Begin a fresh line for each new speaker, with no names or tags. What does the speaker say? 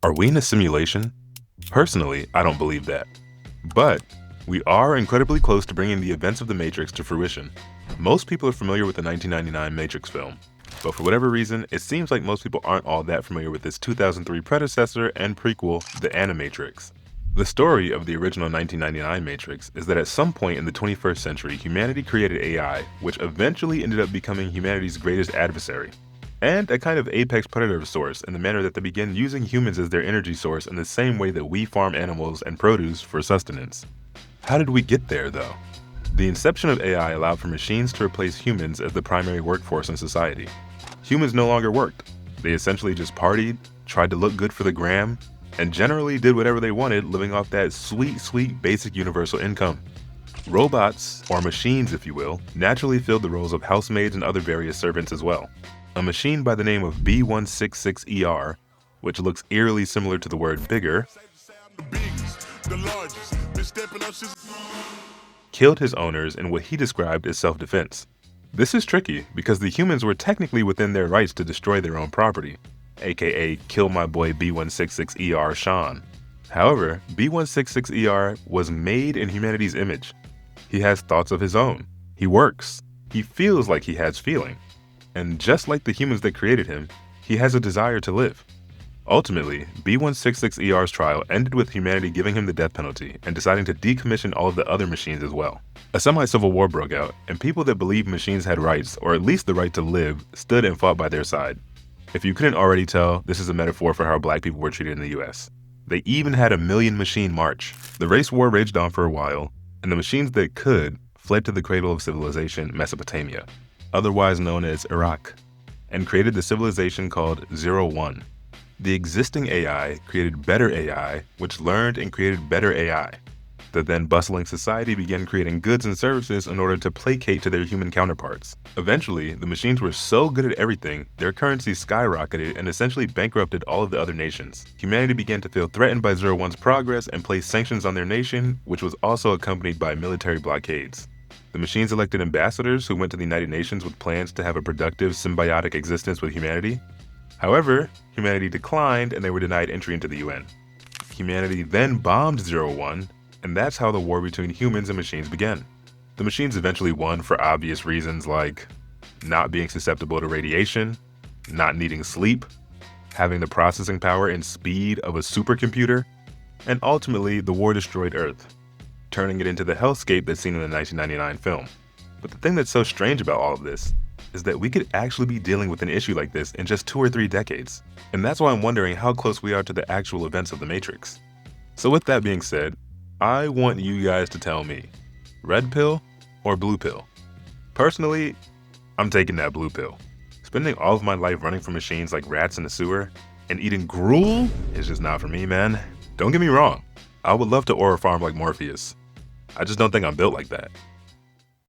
Are we in a simulation? Personally, I don't believe that. But we are incredibly close to bringing the events of The Matrix to fruition. Most people are familiar with the 1999 Matrix film, but for whatever reason, it seems like most people aren't all that familiar with its 2003 predecessor and prequel, The Animatrix. The story of the original 1999 Matrix is that at some point in the 21st century, humanity created AI, which eventually ended up becoming humanity's greatest adversary, and a kind of apex predator of sorts in the manner that they began using humans as their energy source in the same way that we farm animals and produce for sustenance. How did we get there, though? The inception of AI allowed for machines to replace humans as the primary workforce in society. Humans no longer worked. They essentially just partied, tried to look good for the gram, and generally did whatever they wanted, living off that sweet, sweet basic universal income. Robots, or machines if you will, naturally filled the roles of housemaids and other various servants as well. A machine by the name of B166ER, which looks eerily similar to the word bigger, killed his owners in what he described as self-defense. This is tricky because the humans were technically within their rights to destroy their own property, aka kill my boy B166ER Sean. However, B166ER was made in humanity's image. He has thoughts of his own. He works. He feels like he has feeling. And just like the humans that created him, he has a desire to live. Ultimately, B166ER's trial ended with humanity giving him the death penalty and deciding to decommission all of the other machines as well. A semi-civil war broke out, and people that believed machines had rights, or at least the right to live, stood and fought by their side. If you couldn't already tell, this is a metaphor for how black people were treated in the US. They even had a Million Machine March. The race war raged on for a while, and the machines that could fled to the cradle of civilization, Mesopotamia, otherwise known as Iraq, and created the civilization called Zero One. The existing AI created better AI, which learned and created better AI. The then bustling society began creating goods and services in order to placate to their human counterparts. Eventually, the machines were so good at everything, their currency skyrocketed and essentially bankrupted all of the other nations. Humanity began to feel threatened by Zero One's progress and placed sanctions on their nation, which was also accompanied by military blockades. The machines elected ambassadors who went to the United Nations with plans to have a productive, symbiotic existence with humanity. However, humanity declined and they were denied entry into the UN. Humanity then bombed Zero One, and that's how the war between humans and machines began. The machines eventually won for obvious reasons like not being susceptible to radiation, not needing sleep, having the processing power and speed of a supercomputer, and ultimately the war destroyed Earth, turning it into the hellscape that's seen in the 1999 film. But the thing that's so strange about all of this is that we could actually be dealing with an issue like this in just 2 or 3 decades. And that's why I'm wondering how close we are to the actual events of The Matrix. So with that being said, I want you guys to tell me, red pill or blue pill? Personally, I'm taking that blue pill. Spending all of my life running from machines like rats in the sewer and eating gruel is just not for me, man. Don't get me wrong, I would love to aura farm like Morpheus. I just don't think I'm built like that.